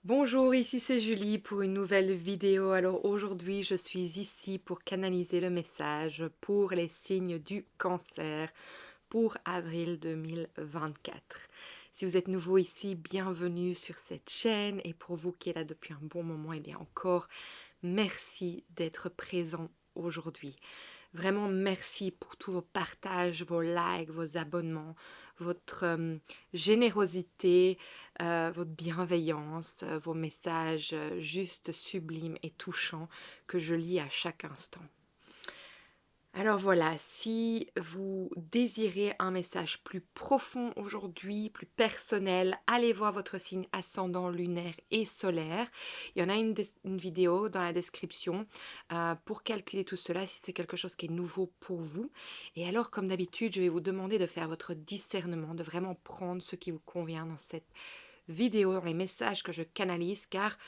Bonjour, ici c'est Julie pour une nouvelle vidéo. Alors aujourd'hui, je suis ici pour canaliser le message pour les signes du cancer pour avril 2024. Si vous êtes nouveau ici, bienvenue sur cette chaîne et pour vous qui êtes là depuis un bon moment, et bien encore, merci d'être présent aujourd'hui. Vraiment merci pour tous vos partages, vos likes, vos abonnements, votre générosité, votre bienveillance, vos messages juste sublimes et touchants que je lis à chaque instant. Alors voilà, si vous désirez un message plus profond aujourd'hui, plus personnel, allez voir votre signe ascendant lunaire et solaire. Il y en a une vidéo dans la description pour calculer tout cela si c'est quelque chose qui est nouveau pour vous. Et alors, comme d'habitude, je vais vous demander de faire votre discernement, de vraiment prendre ce qui vous convient dans cette vidéo, dans les messages que je canalise, car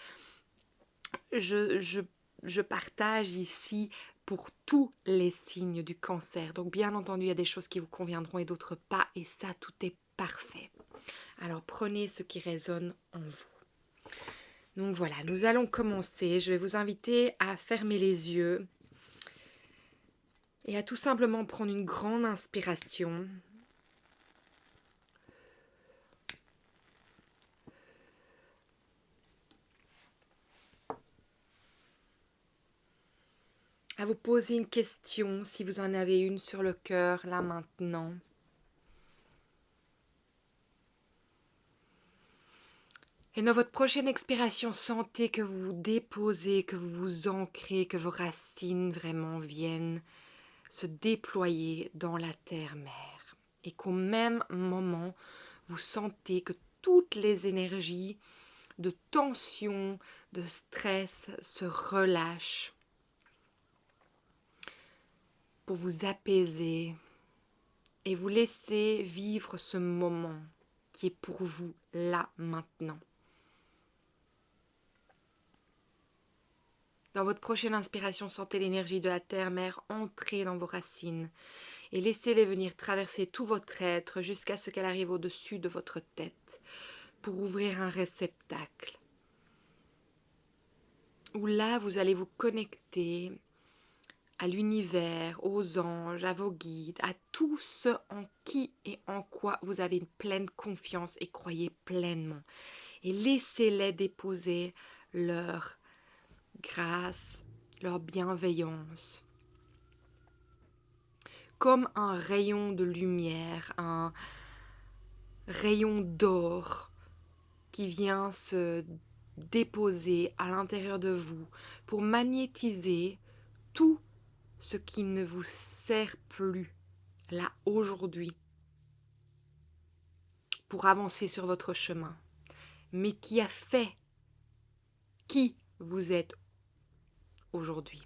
je partage ici pour tous les signes du cancer. Donc bien entendu, il y a des choses qui vous conviendront et d'autres pas. Et ça, tout est parfait. Alors prenez ce qui résonne en vous. Donc voilà, nous allons commencer. Je vais vous inviter à fermer les yeux et à tout simplement prendre une grande inspiration. À vous poser une question si vous en avez une sur le cœur, là maintenant. Et dans votre prochaine expiration, sentez que vous vous déposez, que vous vous ancrez, que vos racines vraiment viennent se déployer dans la terre-mère. Et qu'au même moment, vous sentez que toutes les énergies de tension, de stress se relâchent pour vous apaiser et vous laisser vivre ce moment qui est pour vous là maintenant. Dans votre prochaine inspiration, sentez l'énergie de la terre-mère entrer dans vos racines et laissez-les venir traverser tout votre être jusqu'à ce qu'elle arrive au-dessus de votre tête pour ouvrir un réceptacle. Où là, vous allez vous connecter à l'univers, aux anges, à vos guides, à tout ce en qui et en quoi vous avez une pleine confiance et croyez pleinement. Et laissez-les déposer leur grâce, leur bienveillance, comme un rayon de lumière, un rayon d'or qui vient se déposer à l'intérieur de vous pour magnétiser tout ce qui ne vous sert plus là aujourd'hui pour avancer sur votre chemin, mais qui a fait qui vous êtes aujourd'hui.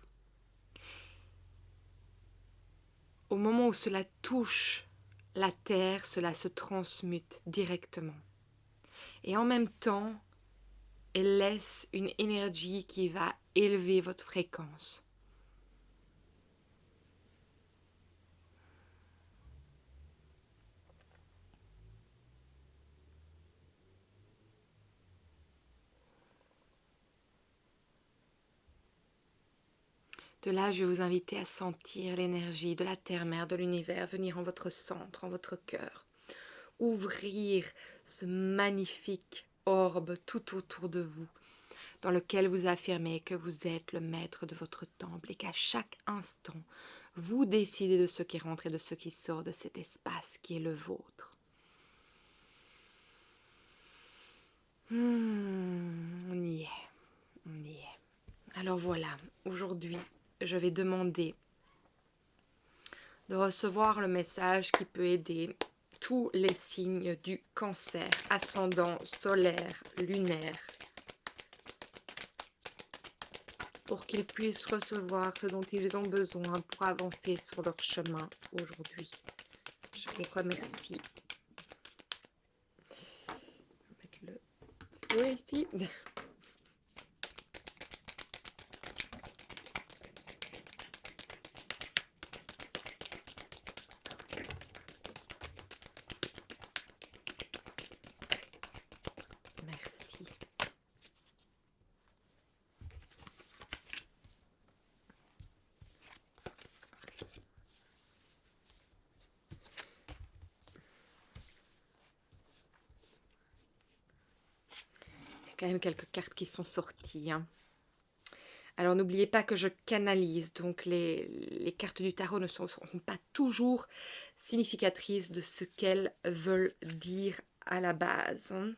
Au moment où cela touche la terre, cela se transmute directement. Et en même temps, elle laisse une énergie qui va élever votre fréquence. De là, je vais vous inviter à sentir l'énergie de la terre-mère, de l'univers venir en votre centre, en votre cœur. Ouvrir ce magnifique orbe tout autour de vous, dans lequel vous affirmez que vous êtes le maître de votre temple et qu'à chaque instant, vous décidez de ce qui rentre et de ce qui sort de cet espace qui est le vôtre. On y est, on y est. Alors voilà, aujourd'hui, je vais demander de recevoir le message qui peut aider tous les signes du cancer, ascendant, solaire, lunaire, pour qu'ils puissent recevoir ce dont ils ont besoin pour avancer sur leur chemin aujourd'hui. Je vous remercie. Avec le feu ici. Merci. quand même quelques cartes qui sont sorties, hein. Alors n'oubliez pas que je canalise, donc les cartes du tarot ne seront pas toujours significatrices de ce qu'elles veulent dire à la base, hein.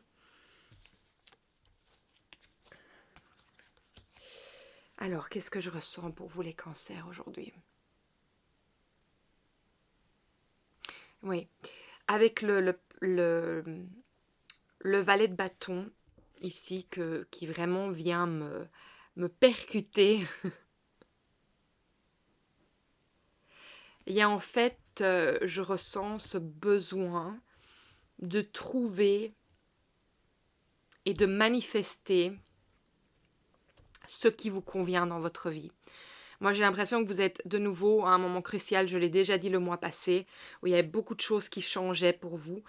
Alors, qu'est-ce que je ressens pour vous les cancers aujourd'hui? Oui, avec le valet de bâton ici qui vraiment vient me percuter. Il y a en fait, je ressens ce besoin de trouver et de manifester ce qui vous convient dans votre vie. Moi, j'ai l'impression que vous êtes de nouveau à un moment crucial, je l'ai déjà dit le mois passé, où il y avait beaucoup de choses qui changeaient pour vous.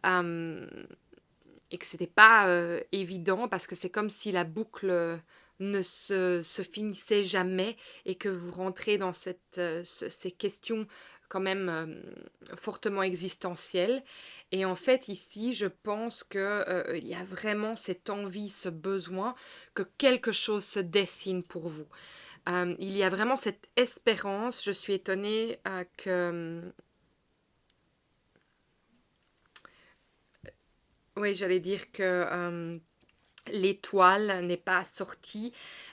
Et que c'était pas évident parce que c'est comme si la boucle ne se finissait jamais et que vous rentrez dans ces questions quand même fortement existentielles. Et en fait, ici, je pense que il y a vraiment cette envie, ce besoin que quelque chose se dessine pour vous. Il y a vraiment cette espérance. Je suis étonnée que... Oui, j'allais dire que l'étoile n'est pas sortie,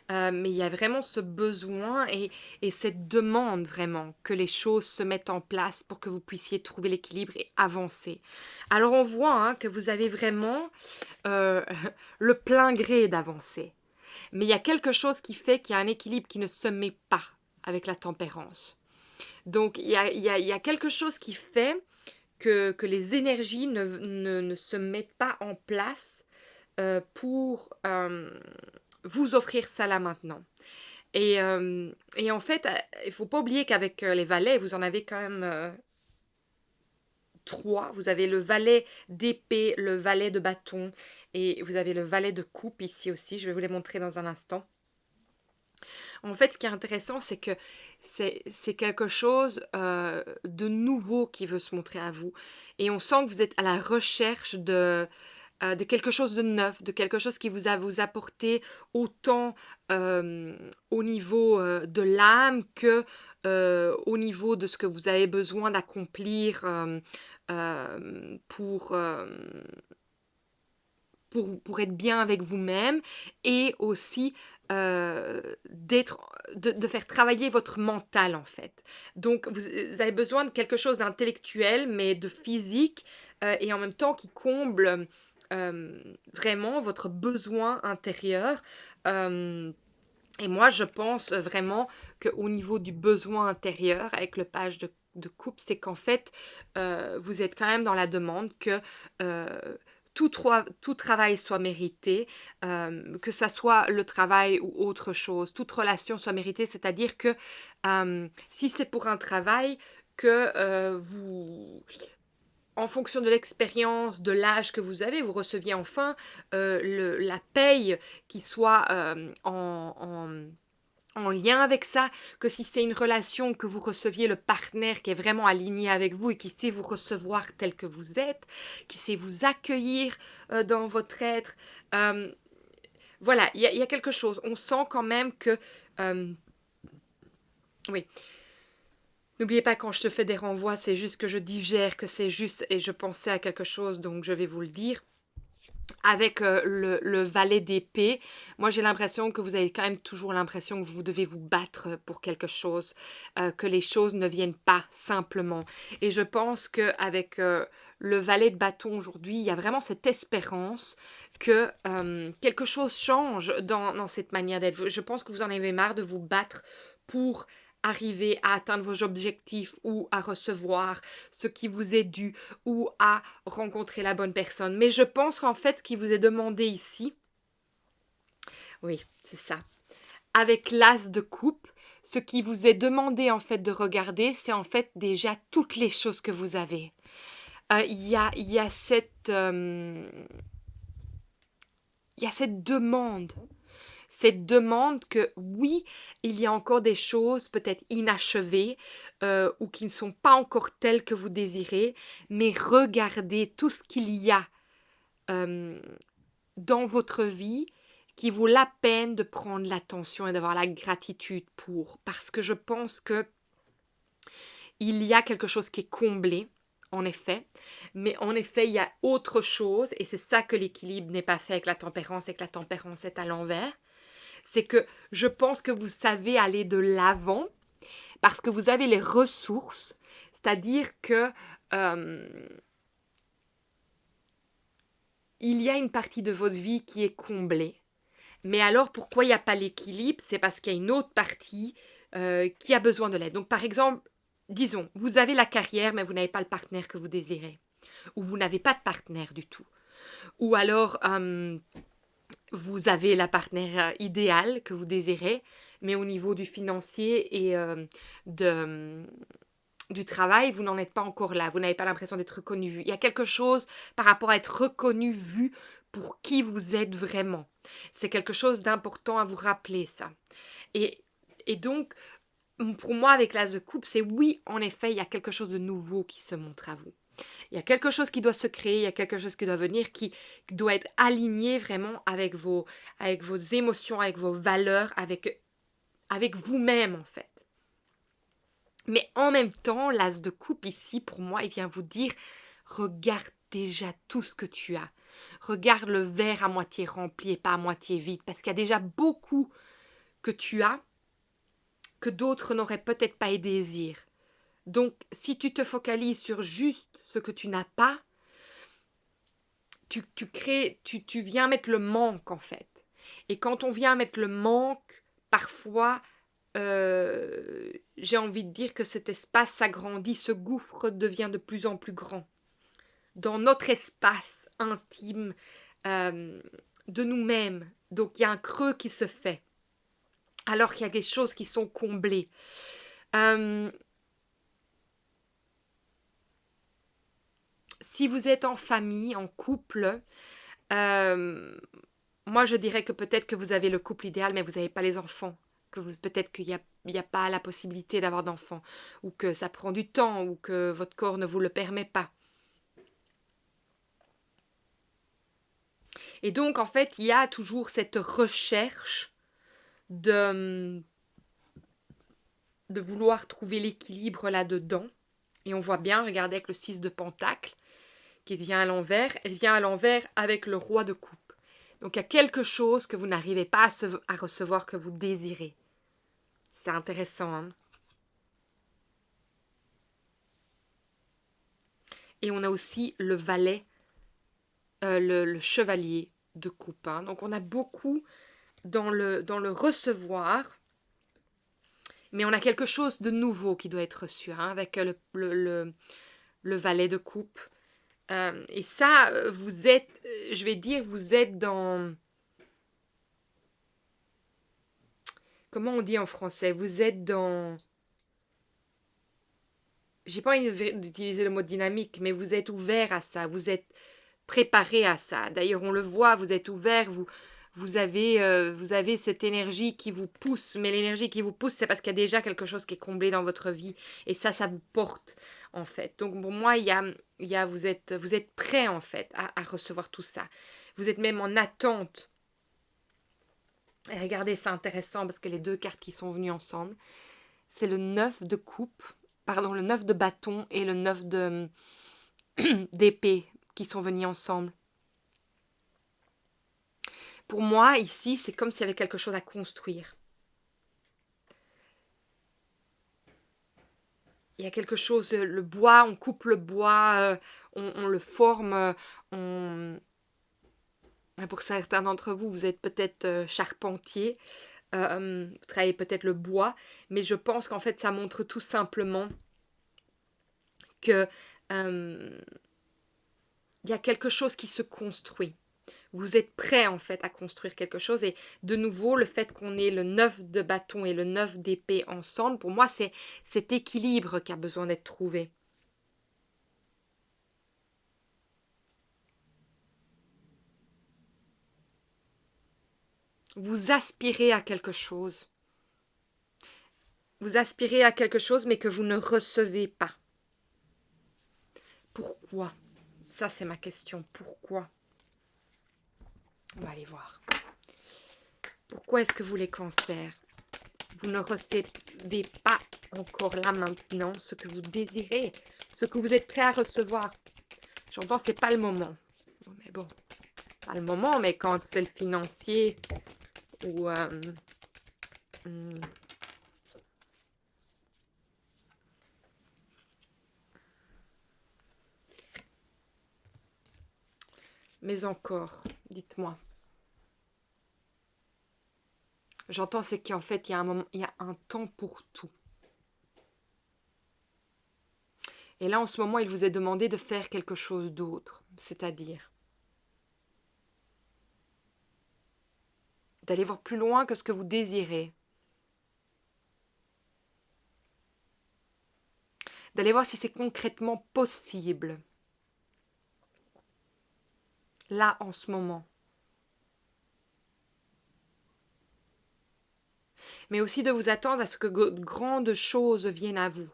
mais il y a vraiment ce besoin et cette demande vraiment que les choses se mettent en place pour que vous puissiez trouver l'équilibre et avancer. Alors on voit hein, que vous avez vraiment euh, le plein gré d'avancer, mais il y a quelque chose qui fait qu'il y a un équilibre qui ne se met pas avec la tempérance. Donc il y a quelque chose qui fait que les énergies ne se mettent pas en place pour vous offrir ça là maintenant. Et en fait, il ne faut pas oublier qu'avec les valets, vous en avez quand même trois. Vous avez le valet d'épée, le valet de bâton et vous avez le valet de coupe ici aussi. Je vais vous les montrer dans un instant. En fait, ce qui est intéressant, c'est que c'est quelque chose de nouveau qui veut se montrer à vous. Et on sent que vous êtes à la recherche de quelque chose de neuf, de quelque chose qui vous apporter autant au niveau de l'âme que au niveau de ce que vous avez besoin d'accomplir pour être bien avec vous-même et aussi de faire travailler votre mental en fait. Donc vous avez besoin de quelque chose d'intellectuel mais de physique et en même temps qui comble vraiment votre besoin intérieur. Euh, et moi, je pense vraiment qu'au niveau du besoin intérieur, avec le page de coupe, c'est qu'en fait, vous êtes quand même dans la demande que euh, tout travail soit mérité, que ça soit le travail ou autre chose, toute relation soit méritée, c'est-à-dire que si c'est pour un travail, que en fonction de l'expérience, de l'âge que vous avez, vous receviez enfin la paye qui soit en lien avec ça, que si c'est une relation que vous receviez le partenaire qui est vraiment aligné avec vous et qui sait vous recevoir tel que vous êtes, qui sait vous accueillir dans votre être. Euh, voilà, il y a quelque chose. On sent quand même que... oui, n'oubliez pas quand je te fais des renvois, c'est juste que je digère, que c'est juste et je pensais à quelque chose, donc je vais vous le dire. Avec le valet d'épée, moi j'ai l'impression que vous avez quand même toujours l'impression que vous devez vous battre pour quelque chose, que les choses ne viennent pas simplement. Et je pense qu'avec le valet de bâton aujourd'hui, il y a vraiment cette espérance que quelque chose change dans cette manière d'être. Je pense que vous en avez marre de vous battre pour arriver à atteindre vos objectifs ou à recevoir ce qui vous est dû ou à rencontrer la bonne personne. Mais je pense qu'en fait, ce qui vous est demandé ici, oui, c'est ça. Avec l'as de coupe, ce qui vous est demandé en fait de regarder, c'est en fait déjà toutes les choses que vous avez. Il y a cette demande. Cette demande que oui, il y a encore des choses peut-être inachevées ou qui ne sont pas encore telles que vous désirez, mais regardez tout ce qu'il y a euh, dans votre vie qui vaut la peine de prendre l'attention et d'avoir la gratitude pour. Parce que je pense que il y a quelque chose qui est comblé, en effet. Mais en effet, il y a autre chose. Et c'est ça que l'équilibre n'est pas fait avec la tempérance et que la tempérance est à l'envers. C'est que je pense que vous savez aller de l'avant parce que vous avez les ressources. C'est-à-dire que il y a une partie de votre vie qui est comblée. Mais alors, pourquoi il n'y a pas l'équilibre? C'est parce qu'il y a une autre partie qui a besoin de l'aide. Donc, par exemple, disons, vous avez la carrière, mais vous n'avez pas le partenaire que vous désirez. Ou vous n'avez pas de partenaire du tout. Ou alors, vous avez la partenaire idéale que vous désirez, mais au niveau du financier et du travail, vous n'en êtes pas encore là. Vous n'avez pas l'impression d'être reconnu, vu. Il y a quelque chose par rapport à être reconnu, vu pour qui vous êtes vraiment. C'est quelque chose d'important à vous rappeler, ça. Et, et donc, pour moi, avec l'as de coupe, c'est oui, en effet, il y a quelque chose de nouveau qui se montre à vous. Il y a quelque chose qui doit se créer, il y a quelque chose qui doit venir, qui doit être aligné vraiment avec vos émotions, avec vos valeurs, avec vous-même, en fait. Mais en même temps, l'as de coupe ici, pour moi, il vient vous dire, regarde déjà tout ce que tu as. Regarde le verre à moitié rempli et pas à moitié vide, parce qu'il y a déjà beaucoup que tu as, que d'autres n'auraient peut-être pas et désirent. Donc, si tu te focalises sur juste ce que tu n'as pas, tu viens mettre le manque, en fait. Et quand on vient mettre le manque, parfois, j'ai envie de dire que cet espace s'agrandit, ce gouffre devient de plus en plus grand. Dans notre espace intime de nous-mêmes. Donc il y a un creux qui se fait. Alors qu'il y a des choses qui sont comblées. Si vous êtes en famille, en couple, moi je dirais que peut-être que vous avez le couple idéal, mais vous n'avez pas les enfants. Peut-être qu'il n'y a pas la possibilité d'avoir d'enfants, ou que ça prend du temps, ou que votre corps ne vous le permet pas. Et donc, en fait, il y a toujours cette recherche de vouloir trouver l'équilibre là-dedans. Et on voit bien, regardez avec le 6 de Pentacle, qui vient à l'envers, elle vient à l'envers avec le roi de coupe. Donc, il y a quelque chose que vous n'arrivez pas à recevoir, que vous désirez. C'est intéressant, hein? Et on a aussi le valet, le chevalier de coupe. Hein. Donc, on a beaucoup dans le recevoir, mais on a quelque chose de nouveau qui doit être reçu, hein, avec le valet de coupe. Et ça, vous êtes, je vais dire, vous êtes dans... Comment on dit en français? Vous êtes dans... J'ai pas envie d'utiliser le mot dynamique, mais vous êtes ouvert à ça, vous êtes préparé à ça. D'ailleurs, on le voit, vous êtes ouvert, vous avez cette énergie qui vous pousse. Mais l'énergie qui vous pousse, c'est parce qu'il y a déjà quelque chose qui est comblé dans votre vie. Et ça vous porte, en fait. Donc, pour moi, vous êtes prêt, en fait, à recevoir tout ça. Vous êtes même en attente. Et regardez, c'est intéressant parce que les deux cartes qui sont venues ensemble, c'est le 9 de coupe, pardon, le 9 de bâton et le 9 d'épée qui sont venus ensemble. Pour moi, ici, c'est comme s'il y avait quelque chose à construire. Il y a quelque chose, le bois, on coupe le bois, on le forme, Pour certains d'entre vous, vous êtes peut-être charpentier, vous travaillez peut-être le bois, mais je pense qu'en fait, ça montre tout simplement que il y a quelque chose qui se construit. Vous êtes prêt en fait à construire quelque chose. Et de nouveau, le fait qu'on ait le 9 de bâton et le 9 d'épée ensemble, pour moi, c'est cet équilibre qui a besoin d'être trouvé. Vous aspirez à quelque chose. Vous aspirez à quelque chose, mais que vous ne recevez pas. Pourquoi? Ça, c'est ma question. Pourquoi? On va aller voir. Pourquoi est-ce que vous, les cancers, vous ne recevez pas encore là maintenant ce que vous désirez, ce que vous êtes prêt à recevoir? J'entends, c'est pas le moment. Mais bon, pas le moment, mais quand c'est le financier ou... hmm, mais encore, dites-moi. J'entends, c'est qu'en fait, il y a un moment, il y a un temps pour tout. Et là, en ce moment, il vous est demandé de faire quelque chose d'autre, c'est-à-dire d'aller voir plus loin que ce que vous désirez. D'aller voir si c'est concrètement possible, là, en ce moment. Mais aussi de vous attendre à ce que de grandes choses viennent à vous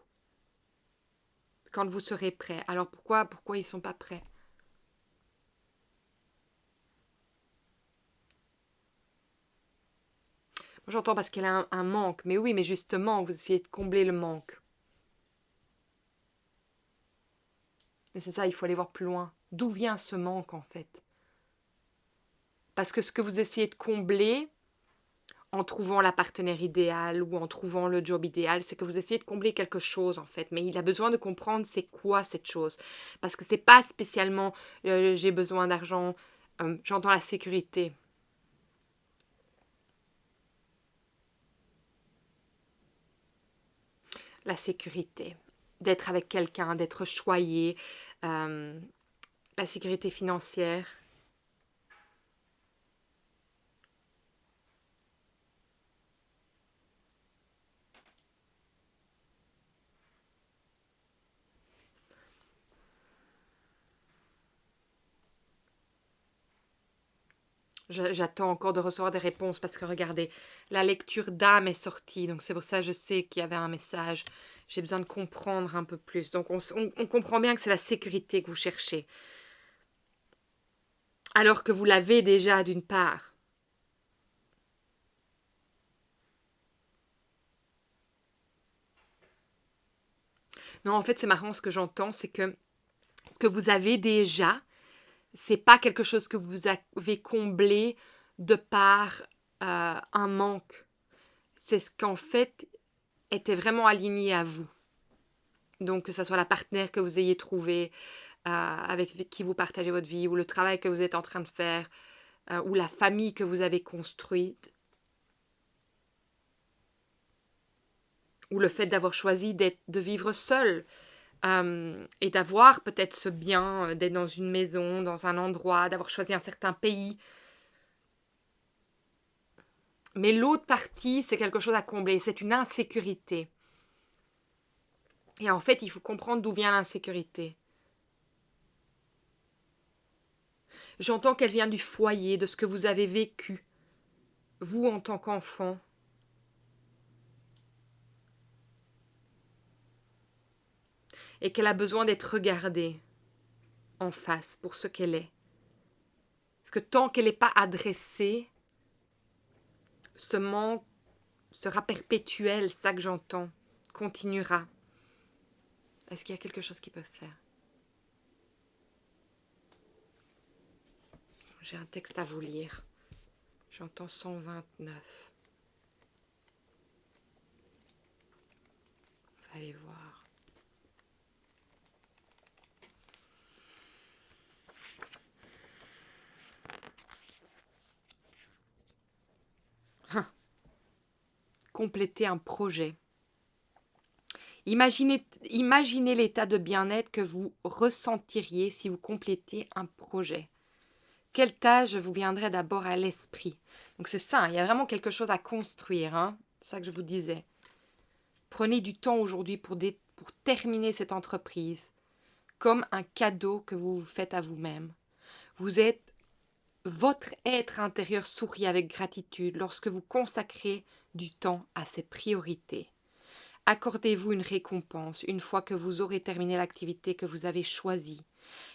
quand vous serez prêt. Alors pourquoi ils ne sont pas prêts? Moi, j'entends parce qu'il y a un manque. Mais oui, mais justement, vous essayez de combler le manque. Mais c'est ça, il faut aller voir plus loin. D'où vient ce manque, en fait? Parce que ce que vous essayez de combler, en trouvant la partenaire idéale ou en trouvant le job idéal, c'est que vous essayez de combler quelque chose, en fait. Mais il a besoin de comprendre c'est quoi cette chose. Parce que c'est pas spécialement j'ai besoin d'argent, j'entends la sécurité. La sécurité. D'être avec quelqu'un, d'être choyé, la sécurité financière. J'attends encore de recevoir des réponses parce que regardez, la lecture d'âme est sortie. Donc c'est pour ça que je sais qu'il y avait un message. J'ai besoin de comprendre un peu plus. Donc on comprend bien que c'est la sécurité que vous cherchez. Alors que vous l'avez déjà d'une part. Non, en fait, c'est marrant ce que j'entends, c'est que ce que vous avez déjà, c'est pas quelque chose que vous avez comblé de par un manque. C'est ce qu'en fait était vraiment aligné à vous. Donc que ce soit la partenaire que vous ayez trouvée, avec qui vous partagez votre vie, ou le travail que vous êtes en train de faire, ou la famille que vous avez construite, ou le fait d'avoir choisi de vivre seul, et d'avoir peut-être ce bien, d'être dans une maison, dans un endroit, d'avoir choisi un certain pays. Mais l'autre partie, c'est quelque chose à combler, c'est une insécurité. Et en fait, il faut comprendre d'où vient l'insécurité. J'entends qu'elle vient du foyer, de ce que vous avez vécu, vous en tant qu'enfant. Et qu'elle a besoin d'être regardée en face pour ce qu'elle est. Parce que tant qu'elle n'est pas adressée, ce manque sera perpétuel, ça que j'entends, continuera. Est-ce qu'il y a quelque chose qu'ils peuvent faire? J'ai un texte à vous lire. J'entends 129. On va aller voir. Compléter un projet. Imaginez l'état de bien-être que vous ressentiriez si vous complétiez un projet. Quelle tâche vous viendrait d'abord à l'esprit? Donc c'est ça, il y a vraiment quelque chose à construire. C'est ça que je vous disais. Prenez du temps aujourd'hui pour terminer cette entreprise comme un cadeau que vous vous faites à vous-même. Vous êtes votre être intérieur sourit avec gratitude lorsque vous consacrez du temps à ses priorités. Accordez-vous une récompense une fois que vous aurez terminé l'activité que vous avez choisie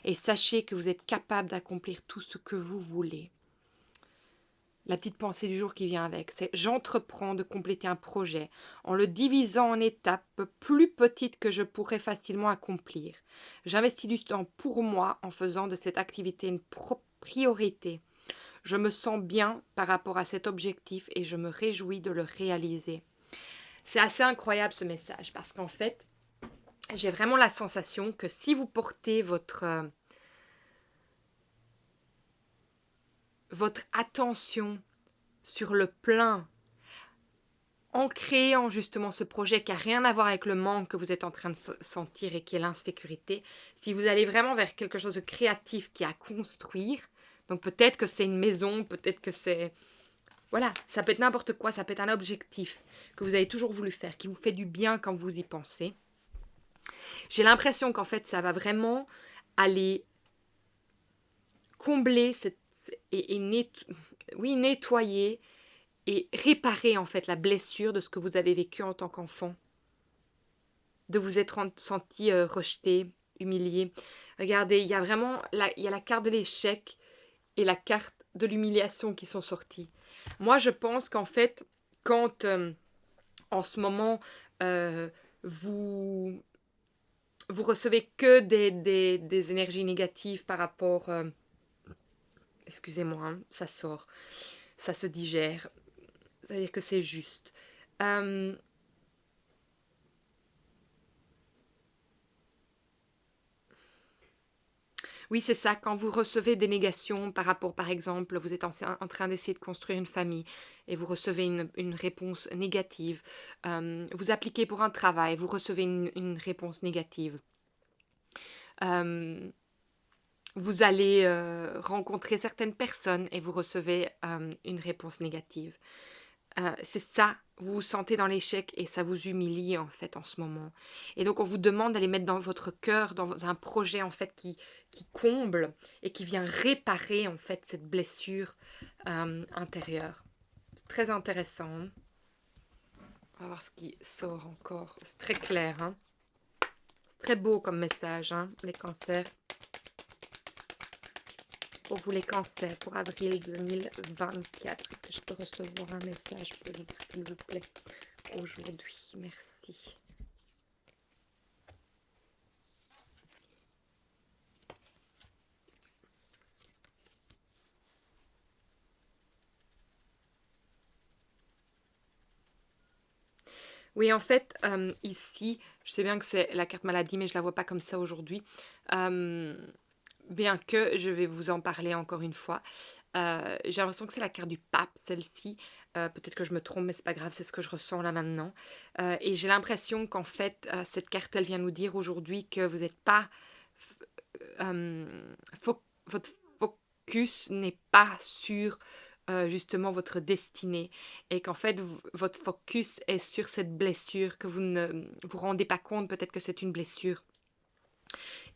et sachez que vous êtes capable d'accomplir tout ce que vous voulez. la petite pensée du jour qui vient avec, c'est j'entreprends de compléter un projet en le divisant en étapes plus petites que je pourrais facilement accomplir. J'investis du temps pour moi en faisant de cette activité une priorité. Je me sens bien par rapport à cet objectif et je me réjouis de le réaliser. C'est assez incroyable ce message parce qu'en fait, j'ai vraiment la sensation que si vous portez votre attention sur le plein, en créant justement ce projet qui n'a rien à voir avec le manque que vous êtes en train de sentir et qui est l'insécurité, si vous allez vraiment vers quelque chose de créatif qui est à construire, donc peut-être que c'est une maison, peut-être que c'est... Voilà, ça peut être n'importe quoi, ça peut être un objectif que vous avez toujours voulu faire, qui vous fait du bien quand vous y pensez. J'ai l'impression qu'en fait, ça va vraiment aller combler nettoyer et réparer en fait la blessure de ce que vous avez vécu en tant qu'enfant. De vous être senti rejeté, humilié. Regardez, il y a vraiment il y a la carte de l'échec et la carte de l'humiliation qui sont sorties. Moi, je pense qu'en fait, quand en ce moment, vous recevez que des énergies négatives par rapport... excusez-moi, hein, ça sort, ça se digère. Ça veut dire que c'est juste. Oui, c'est ça. Quand vous recevez des négations par rapport, par exemple, vous êtes en train d'essayer de construire une famille et vous recevez une réponse négative. Vous appliquez pour un travail, vous recevez une réponse négative. Vous allez rencontrer certaines personnes et vous recevez une réponse négative. C'est ça, vous vous sentez dans l'échec et ça vous humilie en fait en ce moment. Et donc on vous demande d'aller mettre dans votre cœur, dans un projet en fait qui comble et qui vient réparer en fait cette blessure intérieure. C'est très intéressant. Hein. On va voir ce qui sort encore. C'est très clair. Hein. C'est très beau comme message, hein, les cancers. Pour vous les cancers, pour avril 2024. Est-ce que je peux recevoir un message pour vous, s'il vous plaît, aujourd'hui? Merci. Oui, en fait, ici, je sais bien que c'est la carte maladie, mais je la vois pas comme ça aujourd'hui. Bien que je vais vous en parler encore une fois. J'ai l'impression que c'est la carte du pape, celle-ci. Peut-être que je me trompe, mais c'est pas grave, c'est ce que je ressens là maintenant. Et j'ai l'impression qu'en fait, cette carte, elle vient nous dire aujourd'hui que vous n'êtes pas... votre focus n'est pas sur justement votre destinée et qu'en fait votre focus est sur cette blessure que vous ne vous rendez pas compte peut-être que c'est une blessure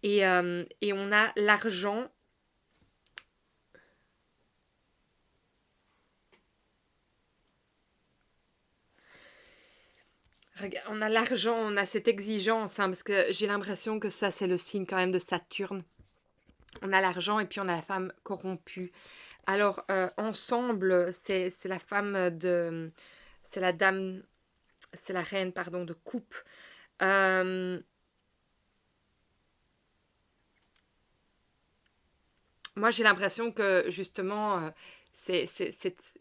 et on a l'argent. On a l'argent, on a cette exigence, hein, parce que j'ai l'impression que ça, c'est le signe quand même de Saturne. On a l'argent et puis on a la femme corrompue. Alors, ensemble, c'est la femme de... C'est la dame... C'est la reine, pardon, de coupe. Euh, Moi, j'ai l'impression que justement,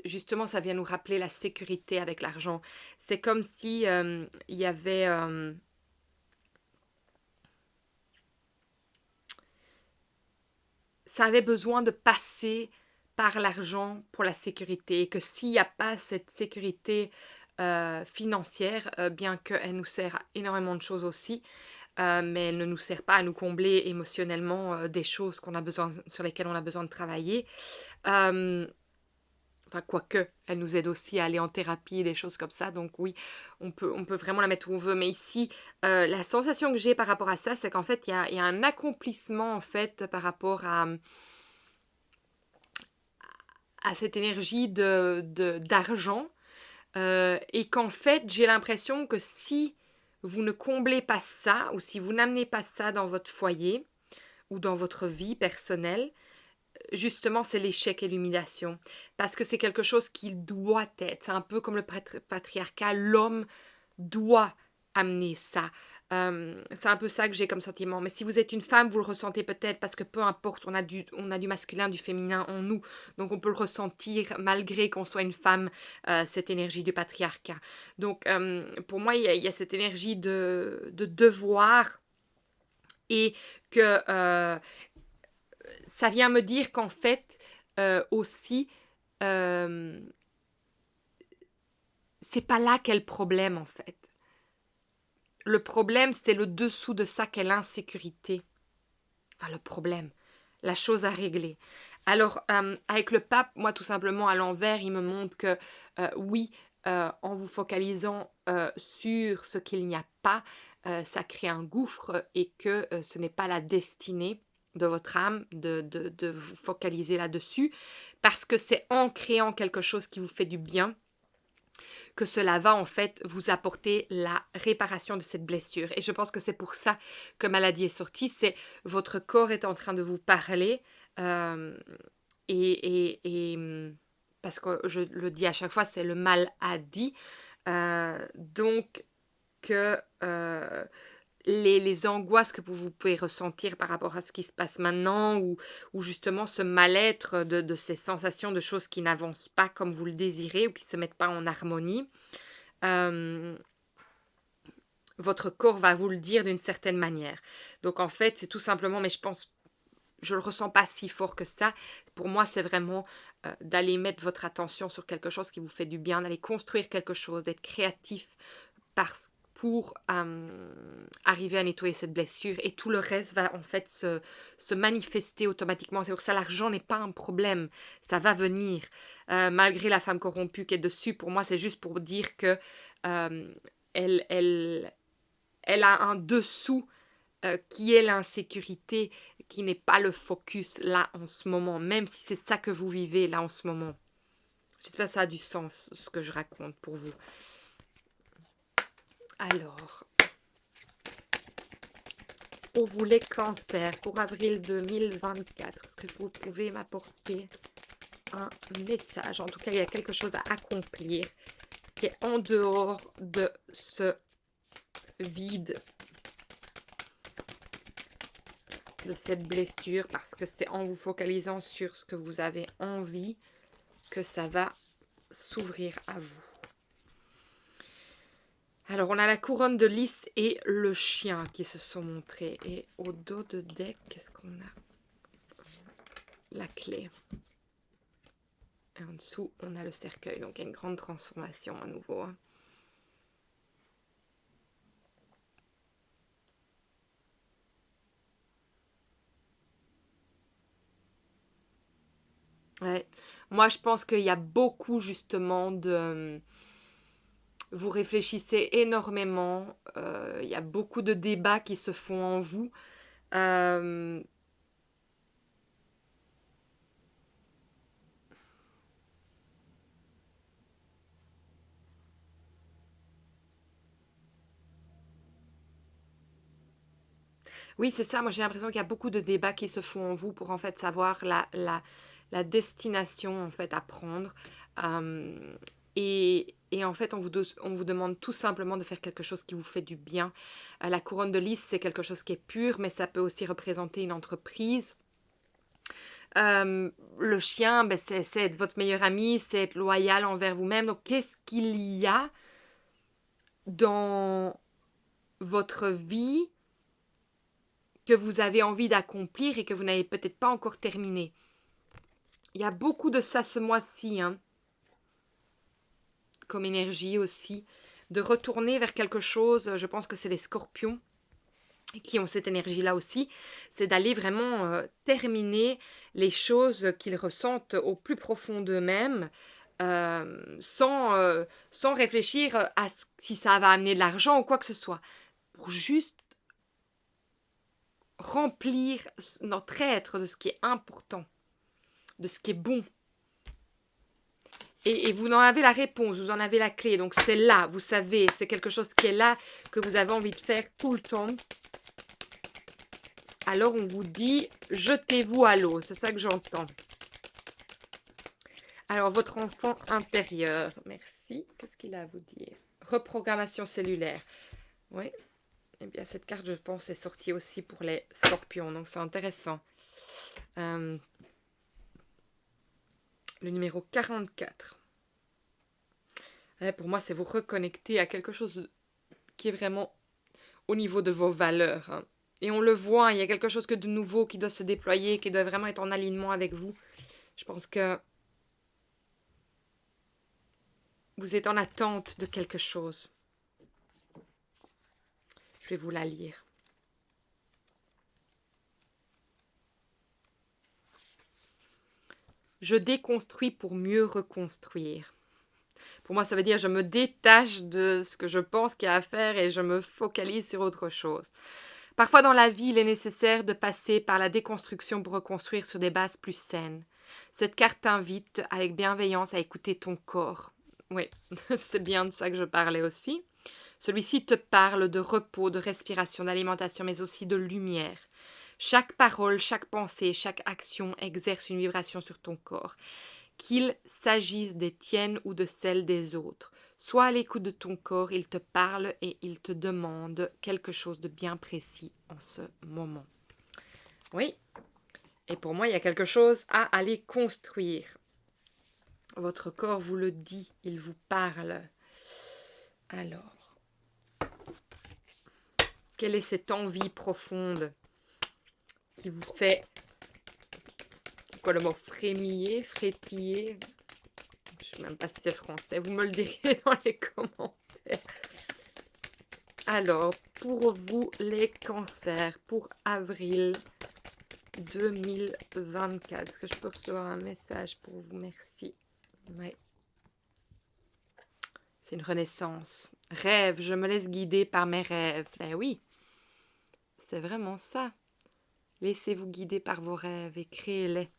justement, ça vient nous rappeler la sécurité avec l'argent. C'est comme si il y avait... ça avait besoin de passer par l'argent pour la sécurité. Et que s'il n'y a pas cette sécurité financière, bien qu'elle nous sert à énormément de choses aussi, mais elle ne nous sert pas à nous combler émotionnellement des choses qu'on a besoin, sur lesquelles on a besoin de travailler. Enfin, quoique, elle nous aide aussi à aller en thérapie et des choses comme ça. Donc oui, on peut vraiment la mettre où on veut. Mais ici, la sensation que j'ai par rapport à ça, c'est qu'en fait, il y a un accomplissement en fait par rapport à cette énergie d'argent. Et qu'en fait, j'ai l'impression que si vous ne comblez pas ça, ou si vous n'amenez pas ça dans votre foyer, ou dans votre vie personnelle, justement, c'est l'échec et l'humiliation. Parce que c'est quelque chose qui doit être. C'est un peu comme le patriarcat. L'homme doit amener ça. C'est un peu ça que j'ai comme sentiment. Mais si vous êtes une femme, vous le ressentez peut-être parce que peu importe, on a du masculin, du féminin en nous. Donc on peut le ressentir malgré qu'on soit une femme, cette énergie du patriarcat. Donc pour moi, il y a cette énergie de devoir et que ça vient me dire qu'en fait, aussi, euh, c'est pas là qu'est le problème en fait. Le problème, c'est le dessous de ça qu'est l'insécurité. Enfin, le problème, la chose à régler. Alors, avec le pape, moi, tout simplement, à l'envers, il me montre que, oui, en vous focalisant sur ce qu'il n'y a pas, ça crée un gouffre et que ce n'est pas la destinée de votre âme de vous focaliser là-dessus, parce que c'est en créant quelque chose qui vous fait du bien que cela va en fait vous apporter la réparation de cette blessure. Et je pense que c'est pour ça que maladie est sortie, c'est votre corps est en train de vous parler euh, parce que je le dis à chaque fois, c'est le mal a dit. Donc que les angoisses que vous pouvez ressentir par rapport à ce qui se passe maintenant ou justement ce mal-être de ces sensations de choses qui n'avancent pas comme vous le désirez ou qui ne se mettent pas en harmonie, euh, votre corps va vous le dire d'une certaine manière. Donc en fait, c'est tout simplement, mais je le ressens pas si fort que ça. Pour moi, c'est vraiment d'aller mettre votre attention sur quelque chose qui vous fait du bien, d'aller construire quelque chose, d'être créatif pour arriver à nettoyer cette blessure. Et tout le reste va en fait se manifester automatiquement. C'est pour ça l'argent n'est pas un problème. Ça va venir. Malgré la femme corrompue qui est dessus, pour moi, c'est juste pour dire que euh, elle, elle, elle a un dessous qui est l'insécurité, qui n'est pas le focus là en ce moment, même si c'est ça que vous vivez là en ce moment. J'espère que ça a du sens, ce que je raconte pour vous. Alors, pour vous les cancers, pour avril 2024, est-ce que vous pouvez m'apporter un message? En tout cas, il y a quelque chose à accomplir qui est en dehors de ce vide, de cette blessure, parce que c'est en vous focalisant sur ce que vous avez envie que ça va s'ouvrir à vous. Alors, on a la couronne de lys et le chien qui se sont montrés. Et au dos de deck, qu'est-ce qu'on a? La clé. Et en dessous, on a le cercueil. Donc, il y a une grande transformation à nouveau. Hein. Ouais. Moi, je pense qu'il y a beaucoup, justement, de... Vous réfléchissez énormément. Il y a beaucoup de débats qui se font en vous. Euh, Oui, c'est ça. Moi, j'ai l'impression qu'il y a beaucoup de débats qui se font en vous pour en fait savoir la destination en fait à prendre. Euh, et en fait, on vous demande tout simplement de faire quelque chose qui vous fait du bien. La couronne de lys, c'est quelque chose qui est pur, mais ça peut aussi représenter une entreprise. Le chien, ben, c'est être votre meilleur ami, c'est être loyal envers vous-même. Donc, qu'est-ce qu'il y a dans votre vie que vous avez envie d'accomplir et que vous n'avez peut-être pas encore terminé? Il y a beaucoup de ça ce mois-ci, hein, comme énergie aussi, de retourner vers quelque chose. Je pense que c'est les scorpions qui ont cette énergie-là aussi, c'est d'aller vraiment terminer les choses qu'ils ressentent au plus profond d'eux-mêmes, sans réfléchir à si ça va amener de l'argent ou quoi que ce soit. Pour juste remplir notre être de ce qui est important, de ce qui est bon. Et vous en avez la réponse, vous en avez la clé. Donc c'est là, vous savez, c'est quelque chose qui est là, que vous avez envie de faire tout le temps. Alors on vous dit, jetez-vous à l'eau, c'est ça que j'entends. Alors votre enfant intérieur, merci. Qu'est-ce qu'il a à vous dire? Reprogrammation cellulaire. Oui, eh bien cette carte je pense est sortie aussi pour les scorpions, donc c'est intéressant. Le numéro 44. Pour moi c'est vous reconnecter à quelque chose qui est vraiment au niveau de vos valeurs. Hein. Et on le voit, il y a quelque chose de nouveau qui doit se déployer, qui doit vraiment être en alignement avec vous. Je pense que vous êtes en attente de quelque chose. Je vais vous la lire. Je déconstruis pour mieux reconstruire. Pour moi, ça veut dire je me détache de ce que je pense qu'il y a à faire et je me focalise sur autre chose. Parfois dans la vie, il est nécessaire de passer par la déconstruction pour reconstruire sur des bases plus saines. Cette carte t'invite avec bienveillance à écouter ton corps. Oui, c'est bien de ça que je parlais aussi. Celui-ci te parle de repos, de respiration, d'alimentation, mais aussi de lumière. Chaque parole, chaque pensée, chaque action exerce une vibration sur ton corps. Qu'il s'agisse des tiennes ou de celles des autres. Sois à l'écoute de ton corps, il te parle et il te demande quelque chose de bien précis en ce moment. Oui, et pour moi, il y a quelque chose à aller construire. Votre corps vous le dit, il vous parle. Alors, quelle est cette envie profonde qui vous fait, quoi le mot, frémiller, frétiller? Je ne sais même pas si c'est français, vous me le direz dans les commentaires. Alors, pour vous, les cancers, pour avril 2024, est-ce que je peux recevoir un message pour vous? Merci. Oui. C'est une renaissance. Rêve, je me laisse guider par mes rêves. Eh oui, c'est vraiment ça. Laissez-vous guider par vos rêves et créez-les.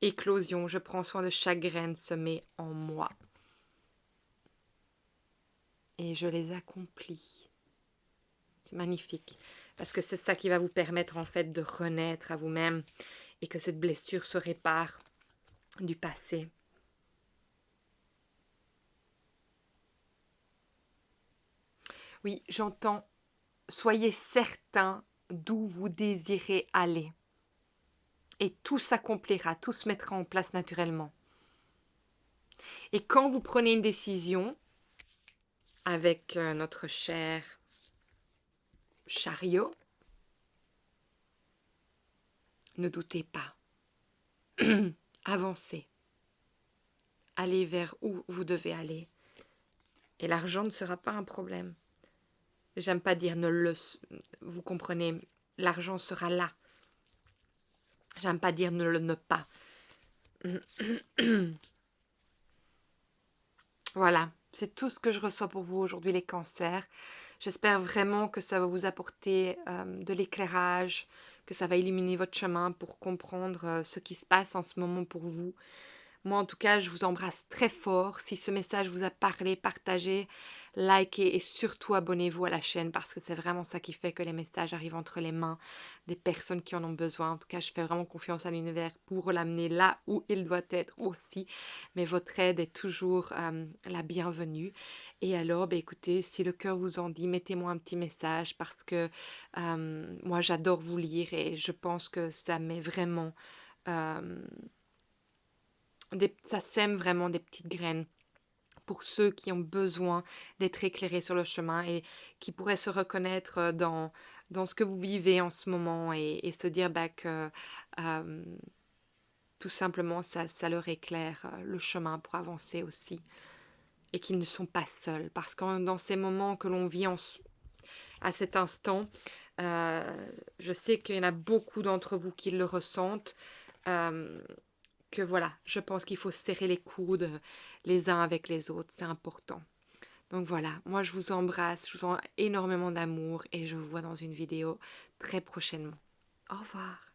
Éclosion, je prends soin de chaque graine semée en moi. Et je les accomplis. C'est magnifique. Parce que c'est ça qui va vous permettre en fait de renaître à vous-même et que cette blessure se répare du passé. Oui, j'entends. Soyez certain d'où vous désirez aller. Et tout s'accomplira, tout se mettra en place naturellement. Et quand vous prenez une décision avec notre cher chariot, ne doutez pas. Avancez. Allez vers où vous devez aller. Et l'argent ne sera pas un problème. J'aime pas dire ne le... Vous comprenez, l'argent sera là. J'aime pas dire ne pas. Voilà, c'est tout ce que je reçois pour vous aujourd'hui, les cancers. J'espère vraiment que ça va vous apporter de l'éclairage, que ça va illuminer votre chemin pour comprendre ce qui se passe en ce moment pour vous. Moi, en tout cas, je vous embrasse très fort. Si ce message vous a parlé, partagez, likez et surtout abonnez-vous à la chaîne parce que c'est vraiment ça qui fait que les messages arrivent entre les mains des personnes qui en ont besoin. En tout cas, je fais vraiment confiance à l'univers pour l'amener là où il doit être aussi. Mais votre aide est toujours la bienvenue. Et alors, écoutez, si le cœur vous en dit, mettez-moi un petit message parce que moi, j'adore vous lire et je pense que ça met vraiment... ça sème vraiment des petites graines pour ceux qui ont besoin d'être éclairés sur le chemin et qui pourraient se reconnaître dans ce que vous vivez en ce moment et se dire que tout simplement ça leur éclaire le chemin pour avancer aussi et qu'ils ne sont pas seuls. Parce que dans ces moments que l'on vit à cet instant, je sais qu'il y en a beaucoup d'entre vous qui le ressentent. Que voilà, je pense qu'il faut serrer les coudes les uns avec les autres, c'est important. Donc voilà, moi je vous embrasse, je vous envoie énormément d'amour et je vous vois dans une vidéo très prochainement. Au revoir.